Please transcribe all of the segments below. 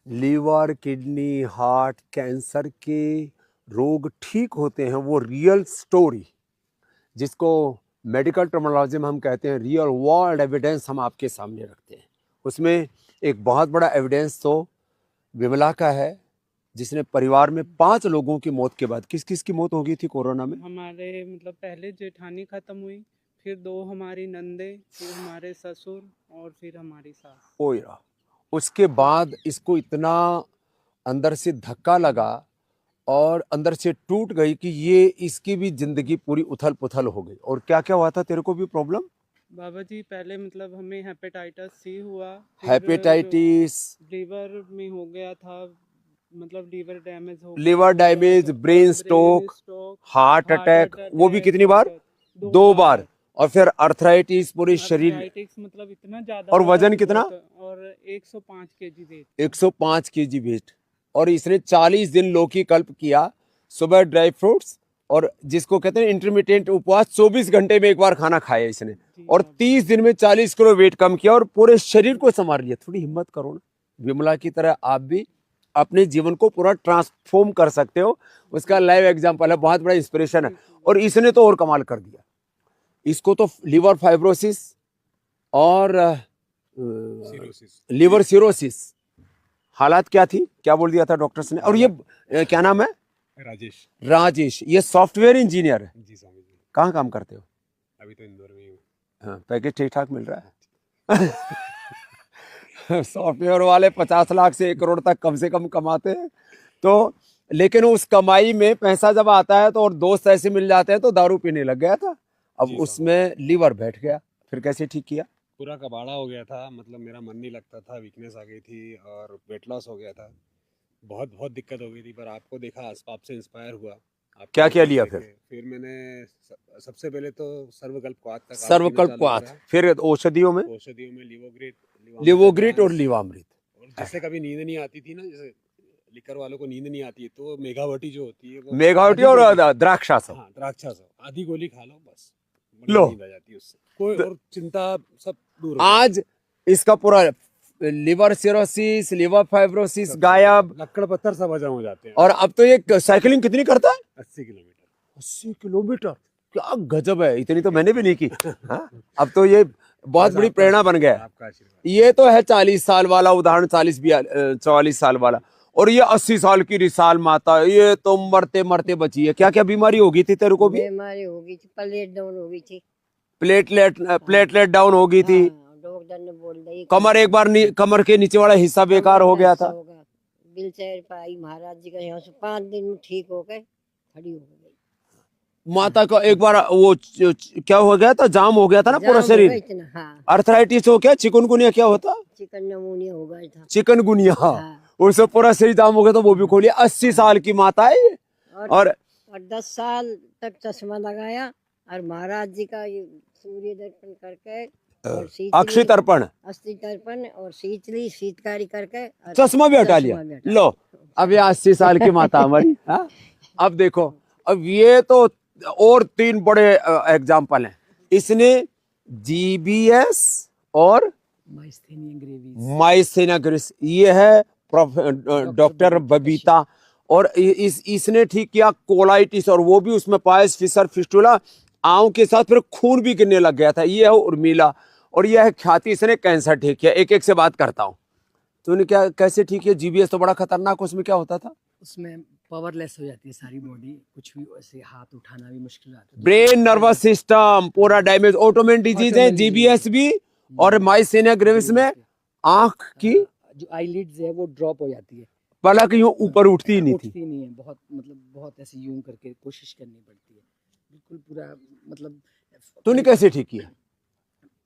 Liver, kidney, heart, cancer के रोग ठीक होते हैं, वो रियल स्टोरी, जिसको मेडिकल टर्मिनोलॉजी में हम कहते हैं रियल वर्ल्ड एविडेंस, हम आपके सामने रखते हैं। उसमें एक बहुत बड़ा एविडेंस तो विमला का है, जिसने परिवार में 5 लोगों की मौत के बाद, किस किस की मौत हो गई थी कोरोना में? हमारे मतलब पहले जेठानी खत्म हुई, फिर 2 हमारी नंदे, फिर हमारे ससुर और फिर हमारी सास। ओया, उसके बाद इसको इतना अंदर से धक्का लगा और अंदर से टूट गई कि ये इसकी भी जिंदगी पूरी उथल पुथल हो गई। और क्या क्या हुआ था तेरे को भी प्रॉब्लम? बाबा जी पहले मतलब हमें हेपेटाइटिस सी हुआ, फिर हेपेटाइटिस, लीवर में हो गया था, मतलब लीवर डैमेज हो गया, liver damage, brain stroke, heart attack, वो भी कितनी बार? 2 बार। और फिर अर्थराइटिस पूरे शरीर, मतलब इतना ज्यादा। और वजन कितना? और 105 केजी वेट। 105 KG wait. और इसने 40 दिन लौकी कल्प किया, सुबह ड्राई फ्रूट्स, और जिसको कहते हैं इंटरमिटेंट उपवास, 24 घंटे में एक बार खाना खाया इसने, और 30 दिन में 40 किलो वेट कम किया और पूरे शरीर को संभाल लिया। थोड़ी हिम्मत करो ना, विमला की तरह आप भी अपने जीवन को पूरा ट्रांसफॉर्म कर सकते हो। उसका लाइव एग्जांपल है, बहुत बड़ा इंस्पिरेशन है। और इसने तो और कमाल कर दिया, इसको तो लिवर फाइब्रोसिस और लिवर सिरोसिस, हालात क्या थी, क्या बोल दिया था डॉक्टर्स ने? और ये क्या नाम है? राजेश। राजेश, ये सॉफ्टवेयर इंजीनियर है जी स्वामी जी। कहाँ काम करते हो? अभी तो इंदौर में ही हूँ। हाँ, पैकेज ठीक ठाक मिल रहा है? सॉफ्टवेयर वाले 50 लाख से 1 करोड़ तक कम से कम कमाते हैं। तो लेकिन उस कमाई में पैसा जब आता है तो, और दोस्त ऐसे मिल जाते हैं, तो दारू पीने लग गया था। अब उसमें लीवर बैठ गया, फिर कैसे ठीक किया? पूरा कबाड़ा हो गया था, मतलब मेरा मन नहीं लगता था, वीकनेस आ गई थी और वेट लॉस हो गया था, बहुत बहुत दिक्कत हो गई थी। पर आपको देखा, आपसे इंस्पायर हुआ। क्या क्या लिया फिर मैंने सबसे पहले तो सर्वकल्प क्वाथ तक, सर्वकल्प क्वाथ, फिर औषधियों में लिवोग्रिट और लिवामृत। और जैसे कभी नींद नहीं आती थी ना, जैसे लिकर वालों को नींद नहीं आती है, तो मेघावटी जो होती है, वो मेघावटी और द्राक्षासव, हाँ द्राक्षासव, आधी गोली खा लो बस, लो नींद आ जाती है उससे, कोई और चिंता सब दूर। आज इसका पूरा लिवर सिरोसिस, लिवर फाइब्रोसिस गायब, लक्कड़ पत्थर सब हजम हो जाते हैं। और अब तो ये साइकिलिंग कितनी करता है? 80 किलोमीटर। 80 किलोमीटर, क्या गजब है, इतनी तो मैंने भी नहीं की। हाँ? अब तो ये बहुत बड़ी प्रेरणा बन गया है। आपका आशीर्वाद। ये तो है 40 साल वाला उदाहरण, 44 साल वाला, और ये 80 साल की रिसाल माता, ये तो मरते मरते बची है। क्या क्या बीमारी होगी थी तेरे को भी? बीमारी हो गई थी, प्लेट डाउन हो गई थी, प्लेटलेट डाउन हो गई थी, डॉक्टर ने बोल दी, कमर एक बार कमर के नीचे वाला हिस्सा बेकार हो गया था। व्हील चेयर पर आई महाराज जी का, यहाँ से 5 दिन में ठीक हो गए, खड़ी हो गई। माता का एक बार वो क्या हो गया था, जाम हो गया था ना पूरा शरीर, हाँ। अर्थराइटिस हो, क्या चिकनगुनिया क्या होता? चिकनगुनिया हो गया था। चिकनगुनिया, हाँ। उससे पूरा शरीर जाम हो गया, तो वो भी खोलिए। 80 साल की माता है ये। और 10 साल तक चश्मा लगाया, और महाराज जी का ये सूर्य दर्पण करके, अक्षय तर्पण और शीतली शीतकारी करके चश्मा भी हटा लिया। लो, अब ये 80 साल की माता हमारी। अब देखो, अब ये तो और 3 बड़े एग्जाम्पल हैं। इसने जीबीएस और माइस्थेनिया ग्रेविस, ये है डॉक्टर बबीता, और इसने ठीक किया कोलाइटिस, और वो भी उसमें पायस फिशर फिस्टुला, आंव के साथ फिर खून भी गिरने लग गया था। ये है उर्मिला, और यह है ख्याति, इसने कैंसर ठीक किया। एक एक से बात करता हूँ। तूने क्या कैसे ठीक किया? जीबीएस तो बड़ा खतरनाक, उसमें क्या होता था? उसमें पावरलेस हो जाती है सारी बॉडी, कुछ भी ऐसे हाथ उठाना भी मुश्किल आता है। ब्रेन नर्वस सिस्टम पूरा डैमेज, ऑटोमेन डिजीज है जीबीएस भी, और माइस्थेनिया ग्रेविस में आंख की जो आईलिड्स है वो ड्रॉप हो जाती है, पलक यूं ऊपर उठती ही नहीं थी। उठती नहीं है, बहुत मतलब बहुत ऐसे यूं करके कोशिश करनी पड़ती है, बिल्कुल पूरा मतलब। तूने कैसे ठीक किया?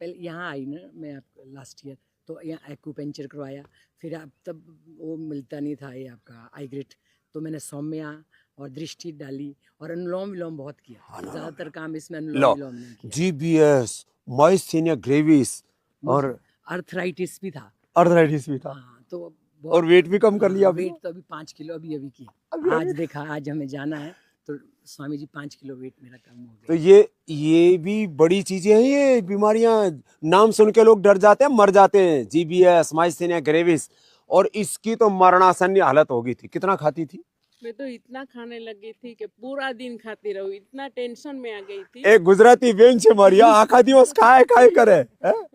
पहले यहाँ आई ना मैं लास्ट ईयर, तो यहाँ एक्यूपेंचर करवाया, फिर अब तब वो मिलता नहीं था ये आपका आईग्रिट, तो मैंने सौम्या और दृष्टि डाली, और अनुलोम विलोम बहुत किया, ज्यादातर काम इसमें अनुलोम विलोम ने किया। जीबीएस, माइस्थेनिया ग्रेविस और अर्थराइटिस भी था। अर्थराइटिस भी था। हाँ, तो और वेट भी कम कर लिया? वेट तो अभी 5 किलो अभी किया। आज देखा, आज हमें जाना है, तो स्वामी जी 5 किलो वेट मेरा कम हो गया। तो ये भी बड़ी चीजें हैं। ये बीमारियां नाम सुन के लोग डर जाते हैं, मर जाते हैं। जीबीएस, माइस्थेनिया ग्रेविस, और इसकी तो मरणासन्न हालत हो गई थी। कितना खाती थी? मैं तो इतना खाने लगी थी कि पूरा दिन खाती रहूं, इतना टेंशन में आ गई थी। एक गुजराती बेन छे मारिया आखा दिवस खाए खाए करे हैं? हाँ,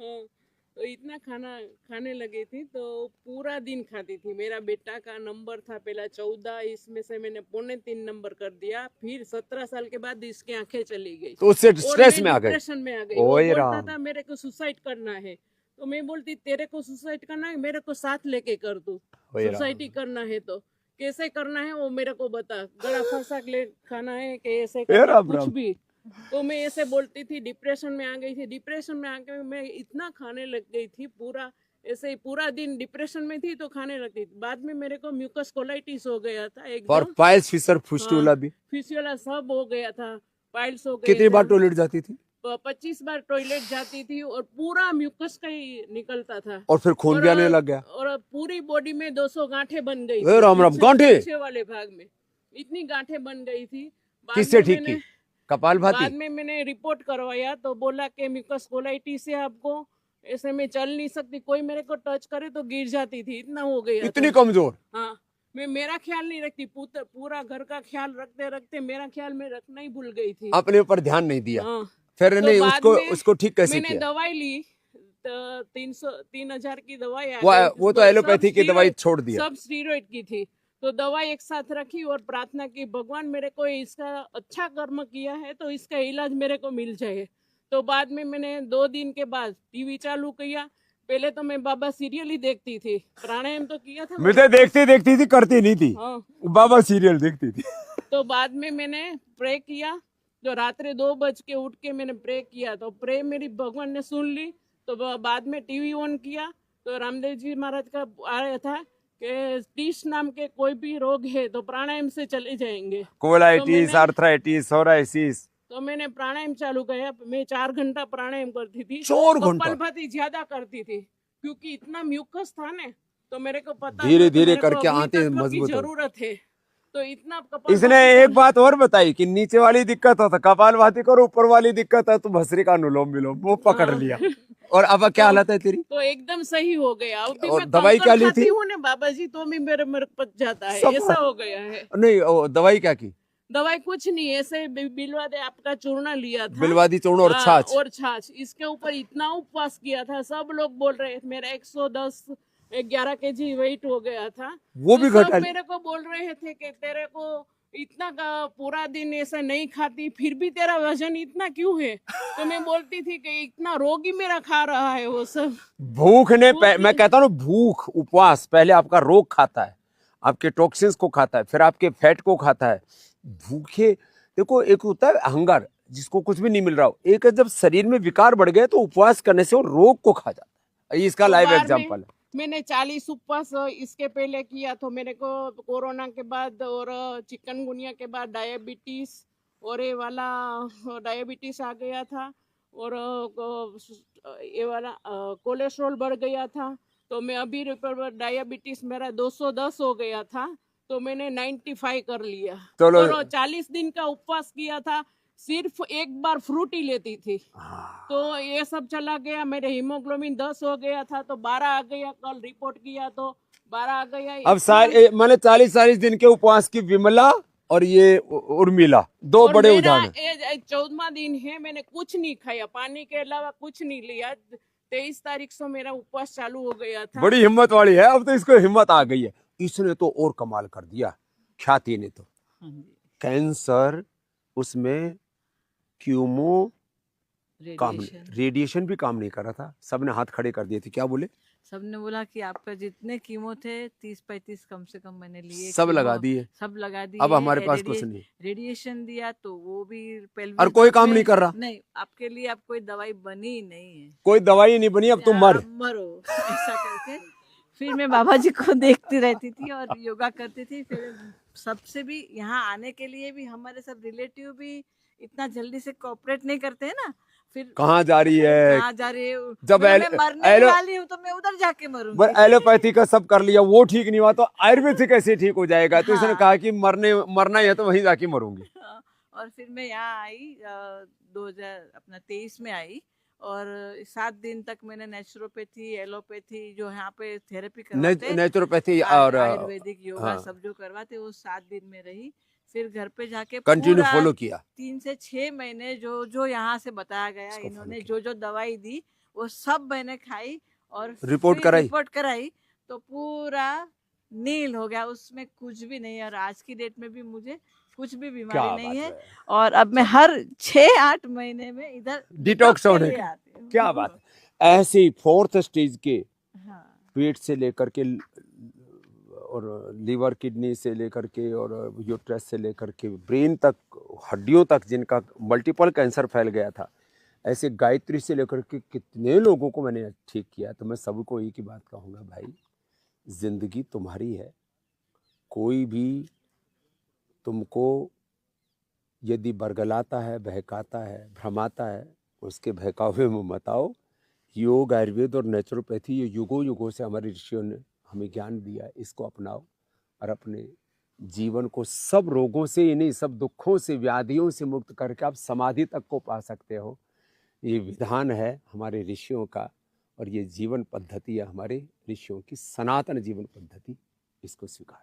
तो इतना खाना खाने लगी थी तो पूरा दिन खाती थी। मेरा बेटा का नंबर था पहला 14, इसमें से मैंने 3.25 नंबर कर दिया। फिर 17 साल के बाद इसकी आंखें चली गई तो उससे और स्ट्रेस मैं में आ गए। डिप्रेशन में आ गई। वो ओए बोलता राम। था मेरे को सुसाइड करना है, तो मैं बोलती तेरे को सुसाइड करना है, मेरे को साथ लेके कर तू। ओए राम। सुसाइड करना है तो कैसे करना है वो मेरे को बता, गला फंसा ले खाना है कि ऐसे ए करना, राम कुछ राम। भी। तो मैं ऐसे बोलती थी, डिप्रेशन में आ गई थी। डिप्रेशन में आके मैं इतना खाने लग गई थी, पूरा ऐसे ही पूरा दिन डिप्रेशन में थी तो खाने लगती थी। बाद में मेरे को म्यूकस कोलाइटिस हो गया था और एकदम, पाइल्स फिशर फुस्टुला भी। फिसियोला सब हो गया था, पाइल्स हो गए कितनी बार थे। टॉयलेट जाती थी? 25 बार टॉयलेट जाती थी और पूरा म्यूकस का ही निकलता था। और फिर खून भी आने लग गया। और पूरी बॉडी में 200 गांठें बन गई ए राम राम, पीछे- गांठें? पीछे वाले भाग में इतनी गांठें बन गई थी। बाद किससे में ठीक मैंने- की? कपाल बाद भाती? में मैंने रिपोर्ट करवाया तो बोला कि म्यूकस कोलाइटिस है आपको, ऐसे में चल नहीं सकती, कोई मेरे को टच करे तो गिर जाती थी, इतना हो गया इतनी था। कमजोर? हाँ, मैं मेरा ख्याल नहीं रखती, पूरा घर का ख्याल रखते रखते मेरा ख्याल मैं रखना ही भूल गई थी। अपने ऊपर ध्यान नहीं दिया। हाँ, फिर तो नहीं बाद उसको में उसको ठीक कैसे मैंने किया? दवाई ली तो 3,000 की दवाई आ वो गई। वो तो सब एलोपैथी की दवाई स्टीरॉइड- छोड़ दिया। सब स्टीरॉइड की थी। तो दवाई एक साथ रखी और प्रार्थना की, भगवान मेरे को इसका अच्छा कर्म किया है तो इसका इलाज मेरे को मिल जाए। तो बाद में मैंने 2 दिन के बाद टीवी चालू किया। पहले तो मैं बाबा सीरियल ही देखती थी, प्राणायाम तो किया था। मुझे देखती देखती थी, करती नहीं थी। हाँ, बाबा सीरियल देखती थी। तो बाद में मैंने प्रे किया, तो रात्रि 2 बज के उठ के मैंने प्रे किया, तो प्रे मेरी भगवान ने सुन ली। तो बाद में टीवी ऑन किया तो रामदेव जी महाराज का आया था कि 30 नाम के कोई भी रोग है तो प्राणायाम से चले जाएंगे। कोलाइटिस, मैंने- आर्थराइटिस, सोराइसिस। तो मैंने प्राणायाम चालू किया। मैं 4 घंटा प्राणायाम करती थी। 4 घंटा? कपालभाति ज्यादा करती थी क्योंकि इतना म्यूकस था ना, तो मेरे को पता धीरे था कि धीरे मेरे को करके अभी आंतें तत्व की मजबूत हो। जरूरत है। तो इतना कपालभाति इसने एक बात और बताई कि नीचे वाली दिक्कत हो तो कपाल भाती करो, ऊपर वाली दिक्कत है तो भस्त्रिका अनुलोम विलोम, वो पकड़ हाँ। लिया। और अब क्या हालत है तेरी? तो एकदम सही हो गया। अभी और मैं दवाई कंकर क्या ली खाती थी? हूँ ना बाबा जी, तो भी मेरे पच जाता है, सब- ऐसा हो गया है। नहीं दवाई क्या की? दवाई कुछ नहीं, ऐसे बिलवा दे आपका चूर्णा लिया था, बिलवादी चूर्ण और हाँ, छाछ। और छाछ। इसके ऊपर इतना उपवास किया था, सब लोग बोल रहे थे मेरा 111 केजी वेट हो गया था। वो तो भी सब घटा ली। मेरे को बोल रहे थे कि तेरे को इतना पूरा दिन ऐसा नहीं खाती फिर भी तेरा वजन इतना क्यों है? तो मैं बोलती थी कि इतना रोग ही मेरा खा रहा है वो सब। भूख ने मैं कहता हूँ भूख, उपवास पहले आपका रोग खाता है, आपके टॉक्सिन्स को खाता है, फिर आपके फैट को खाता है। भूखे देखो, एक होता है हंगर जिसको कुछ भी नहीं मिल रहा हो, एक है जब शरीर में विकार बढ़ गए तो उपवास करने से वो रोग को खा जाता है। ये इसका तो लाइव बाद में एग्जांपल है। मैंने 40 उपवास इसके पहले किया, तो मेरे को कोरोना के बाद और चिकनगुनिया के बाद डायबिटीज और ये वाला डायबिटीज आ गया था और ये वाला कोलेस्ट्रॉल बढ़ गया था। तो मैं अभी डायबिटीज मेरा 210 हो गया था, तो मैंने 95 कर लिया। चलो। और 40 दिन का उपवास किया था, सिर्फ एक बार फ्रूट ही लेती थी। तो ये सब चला गया। मेरे हीमोग्लोबिन 10 हो गया था तो 12 आ गया, कल रिपोर्ट किया तो 12 आ गया। अब सारे मैंने 40 दिन के उपवास की विमला और ये उर्मिला, दो बड़े उदाहरण। 14वां दिन है, मैंने कुछ नहीं खाया, पानी के अलावा कुछ नहीं लिया। 23 तारीख से मेरा उपवास चालू हो गया था। बड़ी हिम्मत वाली है, अब तो इसको हिम्मत आ गई है। इसने तो और कमाल कर दिया, ख्याति ने तो। कैंसर, उसमें क्यूमो काम, रेडिएशन भी काम नहीं कर रहा था। सबने हाथ खड़े कर दिए थे। क्या बोले? सबने बोला कि आपका जितने कीमो थे 30-35 कम से कम मैंने लिए, सब कीमो लगा दिए। सब लगा दिए। अब हमारे पास कुछ नहीं। रेडिएशन दिया तो वो भी pelvic और कोई काम में- नहीं कर रहा। नहीं, आपके लिए अब कोई दवाई बनी ही नहीं है, कोई दवाई नहीं बनी, अब तुम मर। आप मरो ऐसा करके। फिर मैं बाबा जी को देखती रहती थी और योगा करती थी। फिर सबसे भी यहाँ आने के लिए भी हमारे सब रिलेटिव भी इतना जल्दी से कोऑपरेट नहीं करते हैं ना। फिर कहाँ जा रही है? कहाँ जा रही है? जब मैं एलो- मरने एलो- वाली हूँ तो मैं उधर जाके मरूंगी। एलोपैथी का सब कर लिया, वो ठीक नहीं हुआ तो आयुर्वेदिक कैसे ठीक हो जाएगा? तो इसने हाँ। कहा कि मरना ही है तो वहीं जाके मरूंगी। और फिर मैं यहाँ आई 2023 में आई और 7 दिन तक मैंने नेचुरोपैथी, एलोपैथी जो यहाँ पे थेरेपी करवाते हैं, नेचुरोपैथी और आयुर्वेदिक योगा हाँ। सब जो करवाते वो 7 दिन में रही। फिर घर पे जाके कंटिन्यू पूरा फॉलो किया। 3 से 6 महीने जो जो यहाँ से बताया गया, उसको follow इन्होंने किया। जो जो दवाई दी वो सब मैंने खाई और रिपोर्ट फिर कराई? रिपोर्ट कराई तो पूरा नील हो गया, उसमें कुछ भी नहीं है। और आज की डेट में भी मुझे कुछ भी बीमारी क्या नहीं बात है है, और अब मैं हर 6-8 महीने में इधर डिटॉक्स के होने लिए का। आती हूँ। क्या बात है। ऐसे ही 4th स्टेज के हाँ पेट से लेकर के और लीवर, किडनी से लेकर के और यूट्रस से लेकर के ब्रेन तक, हड्डियों तक जिनका मल्टीपल कैंसर फैल गया था, ऐसे गायत्री से लेकर के कितने लोगों को मैंने ठीक किया। तो मैं सबको एक ही बात कहूँगा, भाई जिंदगी तुम्हारी है, कोई भी तुमको यदि बरगलाता है, बहकाता है, भ्रमाता है, उसके बहकावे में मत आओ। योग, आयुर्वेद और नेचुरोपैथी ये युगों युगों से हमारे ऋषियों ने हमें ज्ञान दिया है, इसको अपनाओ और अपने जीवन को सब रोगों से, इन्हीं सब दुखों से, व्याधियों से मुक्त करके आप समाधि तक को पा सकते हो। ये विधान है हमारे ऋषियों का और ये जीवन पद्धति है हमारे ऋषियों की, सनातन जीवन पद्धति। इसको स्वीकार